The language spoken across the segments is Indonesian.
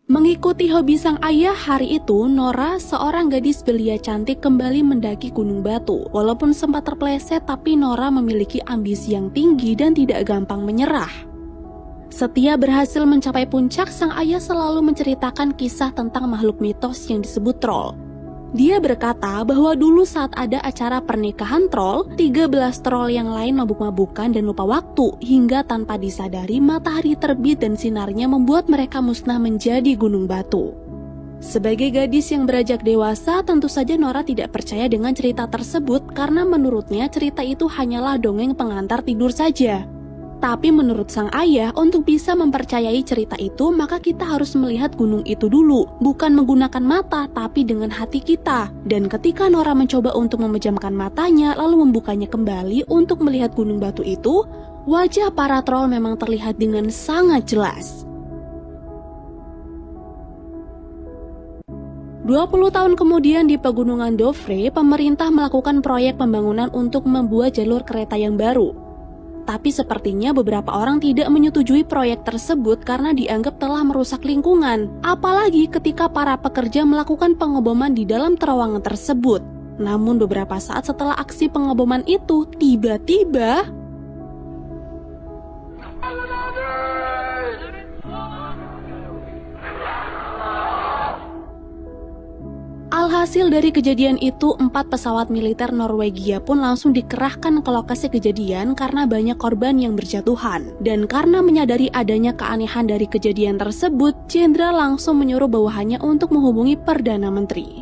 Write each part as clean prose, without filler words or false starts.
Mengikuti hobi sang ayah, hari itu Nora, seorang gadis belia cantik, kembali mendaki Gunung Batu. Walaupun sempat terpleset, tapi Nora memiliki ambisi yang tinggi dan tidak gampang menyerah. Setelah berhasil mencapai puncak, sang ayah selalu menceritakan kisah tentang makhluk mitos yang disebut troll. Dia berkata bahwa dulu saat ada acara pernikahan troll, 13 troll yang lain mabuk-mabukan dan lupa waktu, hingga tanpa disadari matahari terbit dan sinarnya membuat mereka musnah menjadi gunung batu. Sebagai gadis yang beranjak dewasa, tentu saja Nora tidak percaya dengan cerita tersebut karena menurutnya cerita itu hanyalah dongeng pengantar tidur saja. Tapi menurut sang ayah, untuk bisa mempercayai cerita itu, maka kita harus melihat gunung itu dulu, bukan menggunakan mata, tapi dengan hati kita. Dan ketika Nora mencoba untuk memejamkan matanya, lalu membukanya kembali untuk melihat gunung batu itu, wajah para troll memang terlihat dengan sangat jelas. 20 tahun kemudian di Pegunungan Dovre, pemerintah melakukan proyek pembangunan untuk membuat jalur kereta yang baru. Tapi sepertinya beberapa orang tidak menyetujui proyek tersebut karena dianggap telah merusak lingkungan. Apalagi ketika para pekerja melakukan pengeboman di dalam terowongan tersebut. Namun beberapa saat setelah aksi pengeboman itu, tiba-tiba alhasil dari kejadian itu, 4 pesawat militer Norwegia pun langsung dikerahkan ke lokasi kejadian karena banyak korban yang berjatuhan. Dan karena menyadari adanya keanehan dari kejadian tersebut, Jenderal langsung menyuruh bawahannya untuk menghubungi Perdana Menteri.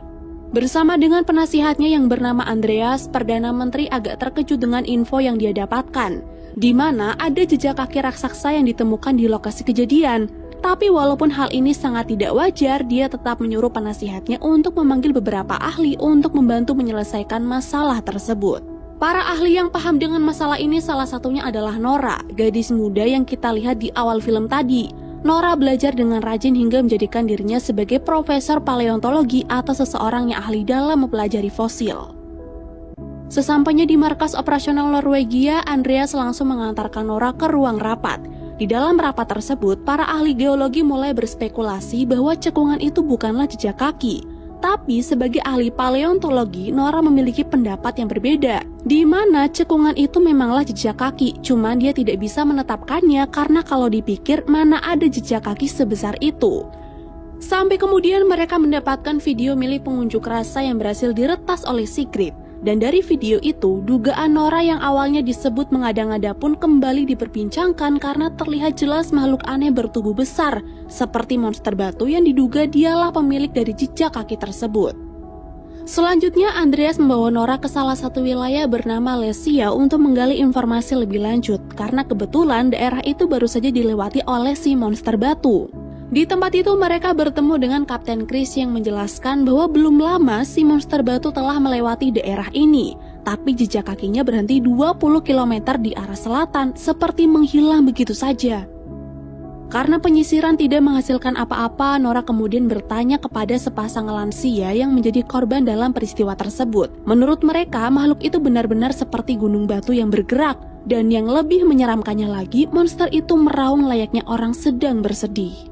Bersama dengan penasihatnya yang bernama Andreas, Perdana Menteri agak terkejut dengan info yang dia dapatkan, di mana ada jejak kaki raksasa yang ditemukan di lokasi kejadian. Tapi walaupun hal ini sangat tidak wajar, dia tetap menyuruh penasihatnya untuk memanggil beberapa ahli untuk membantu menyelesaikan masalah tersebut. Para ahli yang paham dengan masalah ini salah satunya adalah Nora, gadis muda yang kita lihat di awal film tadi. Nora belajar dengan rajin hingga menjadikan dirinya sebagai profesor paleontologi atau seseorang yang ahli dalam mempelajari fosil. Sesampainya di markas operasional Norwegia, Andreas langsung mengantarkan Nora ke ruang rapat. Di dalam rapat tersebut, para ahli geologi mulai berspekulasi bahwa cekungan itu bukanlah jejak kaki. Tapi sebagai ahli paleontologi, Nora memiliki pendapat yang berbeda, di mana cekungan itu memanglah jejak kaki, cuman dia tidak bisa menetapkannya karena kalau dipikir mana ada jejak kaki sebesar itu. Sampai kemudian mereka mendapatkan video milik pengunjuk rasa yang berhasil diretas oleh Sigrid. Dan dari video itu, dugaan Nora yang awalnya disebut mengada-ngada pun kembali diperbincangkan karena terlihat jelas makhluk aneh bertubuh besar, seperti monster batu yang diduga dialah pemilik dari jejak kaki tersebut. Selanjutnya, Andreas membawa Nora ke salah satu wilayah bernama Lesia untuk menggali informasi lebih lanjut, karena kebetulan daerah itu baru saja dilewati oleh si monster batu. Di tempat itu mereka bertemu dengan Kapten Chris yang menjelaskan bahwa belum lama si monster batu telah melewati daerah ini, tapi jejak kakinya berhenti 20 km di arah selatan, seperti menghilang begitu saja. Karena penyisiran tidak menghasilkan apa-apa, Nora kemudian bertanya kepada sepasang lansia yang menjadi korban dalam peristiwa tersebut. Menurut mereka, makhluk itu benar-benar seperti gunung batu yang bergerak, dan yang lebih menyeramkannya lagi, monster itu meraung layaknya orang sedang bersedih.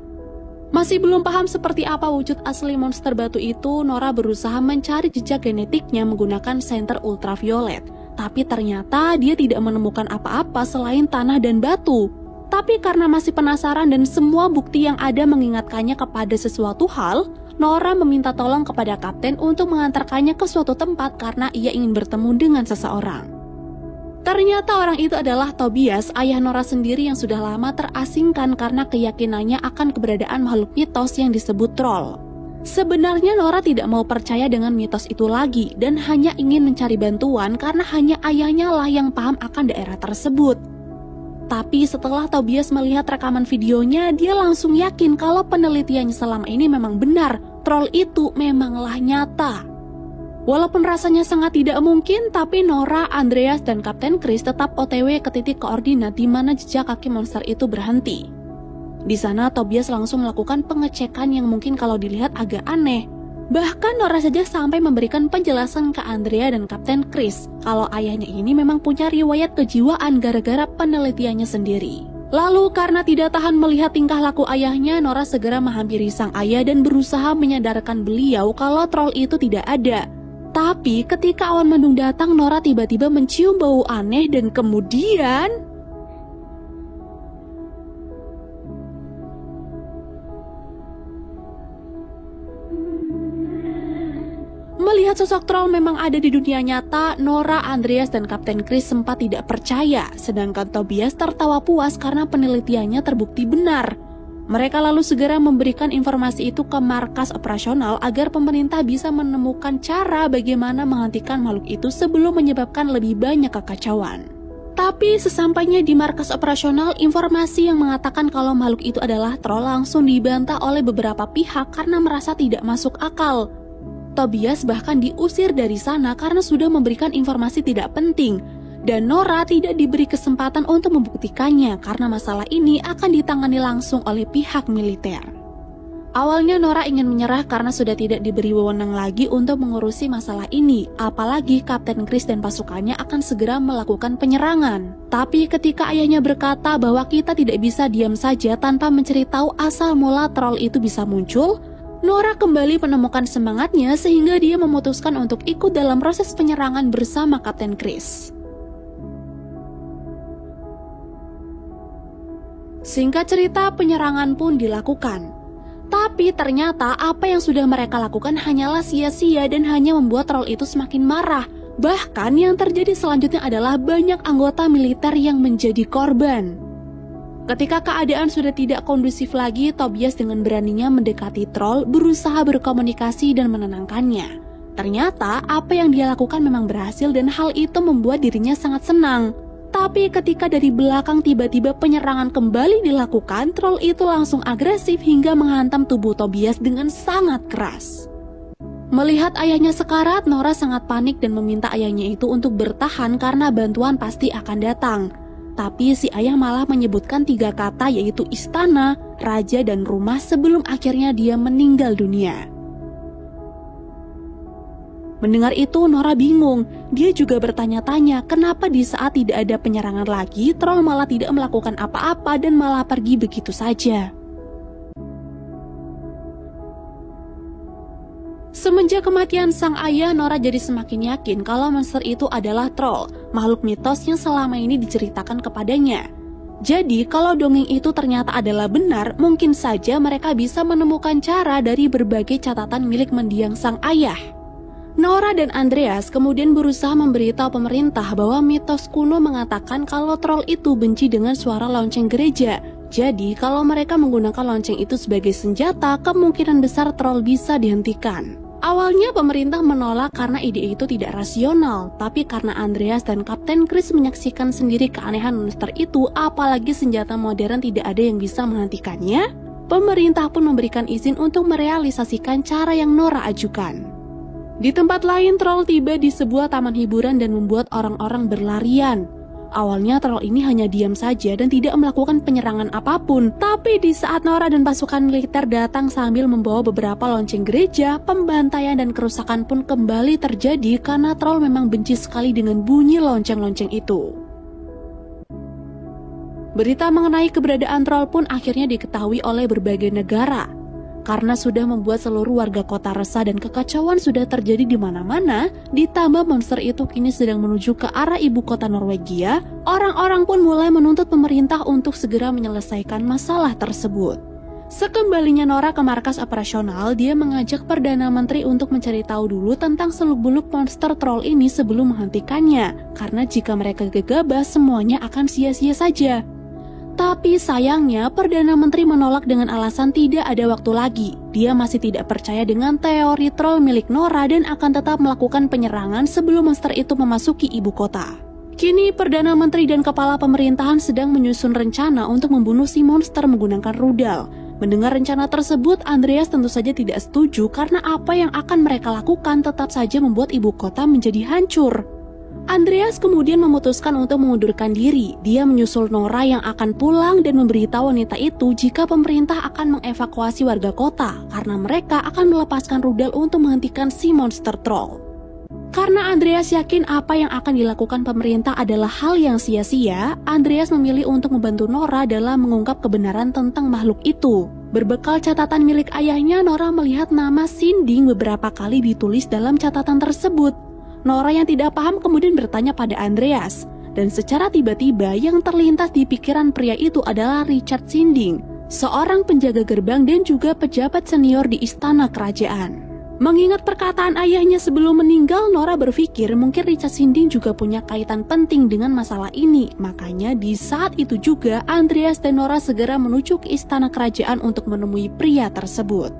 Masih belum paham seperti apa wujud asli monster batu itu, Nora berusaha mencari jejak genetiknya menggunakan senter ultraviolet. Tapi ternyata dia tidak menemukan apa-apa selain tanah dan batu. Tapi karena masih penasaran dan semua bukti yang ada mengingatkannya kepada sesuatu hal, Nora meminta tolong kepada kapten untuk mengantarkannya ke suatu tempat karena ia ingin bertemu dengan seseorang. Ternyata orang itu adalah Tobias, ayah Nora sendiri yang sudah lama terasingkan karena keyakinannya akan keberadaan makhluk mitos yang disebut troll. Sebenarnya Nora tidak mau percaya dengan mitos itu lagi dan hanya ingin mencari bantuan karena hanya ayahnya lah yang paham akan daerah tersebut. Tapi setelah Tobias melihat rekaman videonya, dia langsung yakin kalau penelitiannya selama ini memang benar, troll itu memanglah nyata. Walaupun rasanya sangat tidak mungkin, tapi Nora, Andreas, dan Kapten Chris tetap OTW ke titik koordinat di mana jejak kaki monster itu berhenti. Di sana Tobias langsung melakukan pengecekan yang mungkin kalau dilihat agak aneh. Bahkan Nora saja sampai memberikan penjelasan ke Andrea dan Kapten Chris kalau ayahnya ini memang punya riwayat kejiwaan gara-gara penelitiannya sendiri. Lalu karena tidak tahan melihat tingkah laku ayahnya, Nora segera menghampiri sang ayah dan berusaha menyadarkan beliau kalau troll itu tidak ada. Tapi ketika awan mendung datang, Nora tiba-tiba mencium bau aneh dan kemudian melihat sosok troll memang ada di dunia nyata. Nora, Andreas, dan Kapten Chris sempat tidak percaya, sedangkan Tobias tertawa puas karena penelitiannya terbukti benar. Mereka lalu segera memberikan informasi itu ke markas operasional agar pemerintah bisa menemukan cara bagaimana menghentikan makhluk itu sebelum menyebabkan lebih banyak kekacauan. Tapi sesampainya di markas operasional, informasi yang mengatakan kalau makhluk itu adalah troll langsung dibantah oleh beberapa pihak karena merasa tidak masuk akal. Tobias bahkan diusir dari sana karena sudah memberikan informasi tidak penting, dan Nora tidak diberi kesempatan untuk membuktikannya karena masalah ini akan ditangani langsung oleh pihak militer. Awalnya Nora ingin menyerah karena sudah tidak diberi wewenang lagi untuk mengurusi masalah ini, apalagi Kapten Chris dan pasukannya akan segera melakukan penyerangan. Tapi ketika ayahnya berkata bahwa kita tidak bisa diam saja tanpa mencari tahu asal mula troll itu bisa muncul, Nora kembali menemukan semangatnya sehingga dia memutuskan untuk ikut dalam proses penyerangan bersama Kapten Chris. Singkat cerita, penyerangan pun dilakukan. Tapi ternyata apa yang sudah mereka lakukan hanyalah sia-sia dan hanya membuat troll itu semakin marah. Bahkan yang terjadi selanjutnya adalah banyak anggota militer yang menjadi korban. Ketika keadaan sudah tidak kondusif lagi, Tobias dengan beraninya mendekati troll, berusaha berkomunikasi dan menenangkannya. Ternyata apa yang dia lakukan memang berhasil dan hal itu membuat dirinya sangat senang. Tapi ketika dari belakang tiba-tiba penyerangan kembali dilakukan, troll itu langsung agresif hingga menghantam tubuh Tobias dengan sangat keras. Melihat ayahnya sekarat, Nora sangat panik dan meminta ayahnya itu untuk bertahan karena bantuan pasti akan datang. Tapi si ayah malah menyebutkan 3 kata, yaitu istana, raja, dan rumah sebelum akhirnya dia meninggal dunia. Mendengar itu Nora bingung. Dia juga bertanya-tanya kenapa di saat tidak ada penyerangan lagi, troll malah tidak melakukan apa-apa dan malah pergi begitu saja. Semenjak kematian sang ayah, Nora jadi semakin yakin kalau monster itu adalah troll, makhluk mitos yang selama ini diceritakan kepadanya. Jadi kalau dongeng itu ternyata adalah benar, mungkin saja mereka bisa menemukan cara dari berbagai catatan milik mendiang sang ayah. Nora dan Andreas kemudian berusaha memberitahu pemerintah bahwa mitos kuno mengatakan kalau troll itu benci dengan suara lonceng gereja. Jadi kalau mereka menggunakan lonceng itu sebagai senjata, kemungkinan besar troll bisa dihentikan. Awalnya pemerintah menolak karena ide itu tidak rasional, tapi karena Andreas dan Kapten Chris menyaksikan sendiri keanehan monster itu, apalagi senjata modern tidak ada yang bisa menghentikannya, pemerintah pun memberikan izin untuk merealisasikan cara yang Nora ajukan. Di tempat lain, troll tiba di sebuah taman hiburan dan membuat orang-orang berlarian. Awalnya troll ini hanya diam saja dan tidak melakukan penyerangan apapun. Tapi di saat Nora dan pasukan militer datang sambil membawa beberapa lonceng gereja, pembantaian dan kerusakan pun kembali terjadi karena troll memang benci sekali dengan bunyi lonceng-lonceng itu. Berita mengenai keberadaan troll pun akhirnya diketahui oleh berbagai negara. Karena sudah membuat seluruh warga kota resah dan kekacauan sudah terjadi di mana-mana, ditambah monster itu kini sedang menuju ke arah ibu kota Norwegia, orang-orang pun mulai menuntut pemerintah untuk segera menyelesaikan masalah tersebut. Sekembalinya Nora ke markas operasional, dia mengajak Perdana Menteri untuk mencari tahu dulu tentang seluk-beluk monster troll ini sebelum menghentikannya, karena jika mereka gegabah semuanya akan sia-sia saja. Tapi sayangnya Perdana Menteri menolak dengan alasan tidak ada waktu lagi. Dia masih tidak percaya dengan teori troll milik Nora dan akan tetap melakukan penyerangan sebelum monster itu memasuki ibu kota. Kini Perdana Menteri dan kepala pemerintahan sedang menyusun rencana untuk membunuh si monster menggunakan rudal. Mendengar rencana tersebut, Andreas tentu saja tidak setuju karena apa yang akan mereka lakukan tetap saja membuat ibu kota menjadi hancur. Andreas kemudian memutuskan untuk mengundurkan diri. Dia menyusul Nora yang akan pulang dan memberitahu wanita itu jika pemerintah akan mengevakuasi warga kota karena mereka akan melepaskan rudal untuk menghentikan si monster troll. Karena Andreas yakin apa yang akan dilakukan pemerintah adalah hal yang sia-sia, Andreas memilih untuk membantu Nora dalam mengungkap kebenaran tentang makhluk itu. Berbekal catatan milik ayahnya, Nora melihat nama Sinding beberapa kali ditulis dalam catatan tersebut. Nora yang tidak paham kemudian bertanya pada Andreas, dan secara tiba-tiba yang terlintas di pikiran pria itu adalah Richard Sinding, seorang penjaga gerbang dan juga pejabat senior di istana kerajaan. Mengingat perkataan ayahnya sebelum meninggal, Nora berpikir mungkin Richard Sinding juga punya kaitan penting dengan masalah ini. Makanya di saat itu juga Andreas dan Nora segera menuju ke istana kerajaan untuk menemui pria tersebut.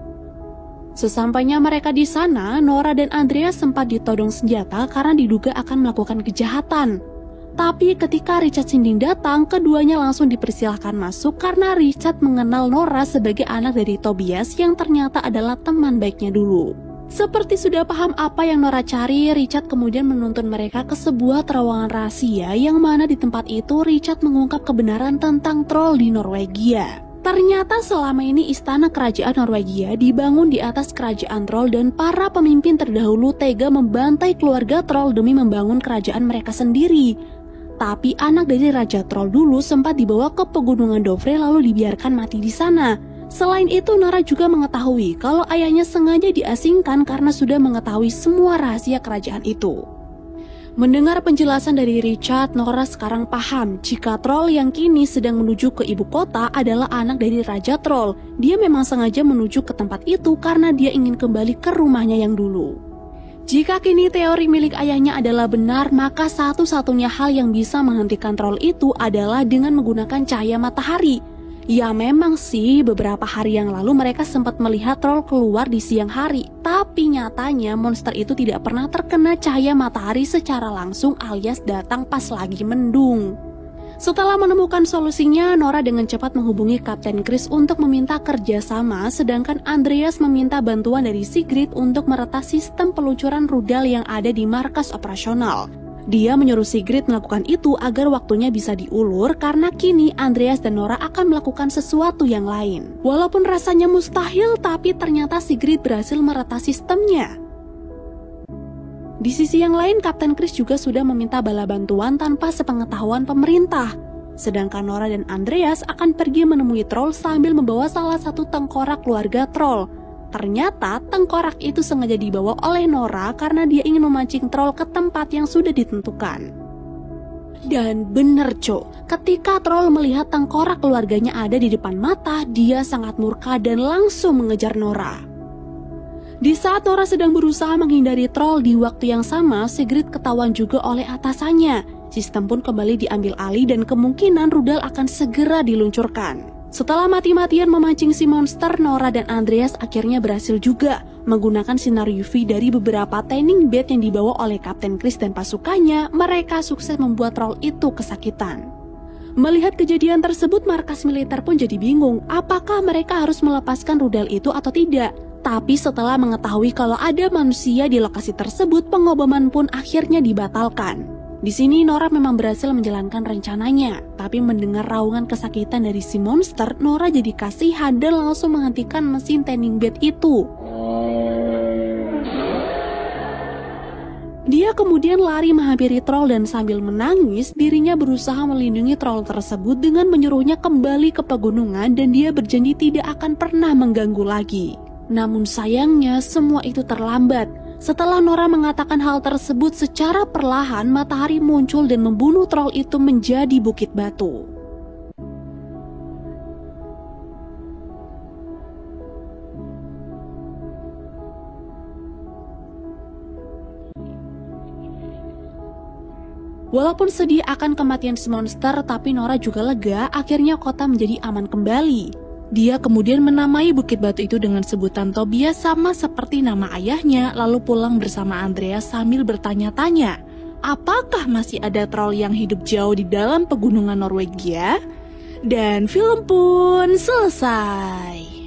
Sesampainya mereka di sana, Nora dan Andreas sempat ditodong senjata karena diduga akan melakukan kejahatan. Tapi ketika Richard Sinding datang, keduanya langsung dipersilahkan masuk karena Richard mengenal Nora sebagai anak dari Tobias yang ternyata adalah teman baiknya dulu. Seperti sudah paham apa yang Nora cari, Richard kemudian menuntun mereka ke sebuah terowongan rahasia yang mana di tempat itu Richard mengungkap kebenaran tentang troll di Norwegia. Ternyata selama ini istana kerajaan Norwegia dibangun di atas kerajaan troll dan para pemimpin terdahulu tega membantai keluarga troll demi membangun kerajaan mereka sendiri. Tapi anak dari Raja Troll dulu sempat dibawa ke pegunungan Dovre lalu dibiarkan mati di sana. Selain itu, Nora juga mengetahui kalau ayahnya sengaja diasingkan karena sudah mengetahui semua rahasia kerajaan itu. Mendengar penjelasan dari Richard, Nora sekarang paham jika troll yang kini sedang menuju ke ibu kota adalah anak dari Raja Troll. Dia memang sengaja menuju ke tempat itu karena dia ingin kembali ke rumahnya yang dulu. Jika kini teori milik ayahnya adalah benar, maka satu-satunya hal yang bisa menghentikan troll itu adalah dengan menggunakan cahaya matahari. Ya memang sih, beberapa hari yang lalu mereka sempat melihat troll keluar di siang hari. Tapi nyatanya monster itu tidak pernah terkena cahaya matahari secara langsung alias datang pas lagi mendung. Setelah menemukan solusinya, Nora dengan cepat menghubungi Kapten Chris untuk meminta kerjasama, sedangkan Andreas meminta bantuan dari Sigrid untuk meretas sistem peluncuran rudal yang ada di markas operasional. Dia menyuruh Sigrid melakukan itu agar waktunya bisa diulur karena kini Andreas dan Nora akan melakukan sesuatu yang lain. Walaupun rasanya mustahil, tapi ternyata Sigrid berhasil meretas sistemnya. Di sisi yang lain, Kapten Chris juga sudah meminta bala bantuan tanpa sepengetahuan pemerintah. Sedangkan Nora dan Andreas akan pergi menemui troll sambil membawa salah satu tengkorak keluarga troll. Ternyata tengkorak itu sengaja dibawa oleh Nora karena dia ingin memancing troll ke tempat yang sudah ditentukan. Dan bener Cok, ketika troll melihat tengkorak keluarganya ada di depan mata, dia sangat murka dan langsung mengejar Nora. Di saat Nora sedang berusaha menghindari troll, di waktu yang sama Sigrid ketahuan juga oleh atasannya. Sistem pun kembali diambil alih dan kemungkinan rudal akan segera diluncurkan. Setelah mati-matian memancing si monster, Nora dan Andreas akhirnya berhasil juga menggunakan sinar UV dari beberapa tanning bed yang dibawa oleh Kapten Chris dan pasukannya. Mereka sukses membuat troll itu kesakitan. Melihat kejadian tersebut, markas militer pun jadi bingung apakah mereka harus melepaskan rudal itu atau tidak. Tapi setelah mengetahui kalau ada manusia di lokasi tersebut, pengoboman pun akhirnya dibatalkan. Di sini Nora memang berhasil menjalankan rencananya, tapi mendengar raungan kesakitan dari si monster, Nora jadi kasihan dan langsung menghentikan mesin tanning bed itu. Dia kemudian lari menghampiri troll dan sambil menangis, dirinya berusaha melindungi troll tersebut dengan menyuruhnya kembali ke pegunungan dan dia berjanji tidak akan pernah mengganggu lagi. Namun sayangnya semua itu terlambat. Setelah Nora mengatakan hal tersebut, secara perlahan matahari muncul dan membunuh troll itu menjadi bukit batu. Walaupun sedih akan kematian si monster, tapi Nora juga lega, akhirnya kota menjadi aman kembali. Dia kemudian menamai bukit batu itu dengan sebutan Tobias sama seperti nama ayahnya, lalu pulang bersama Andreas sambil bertanya-tanya, apakah masih ada troll yang hidup jauh di dalam pegunungan Norwegia? Dan film pun selesai.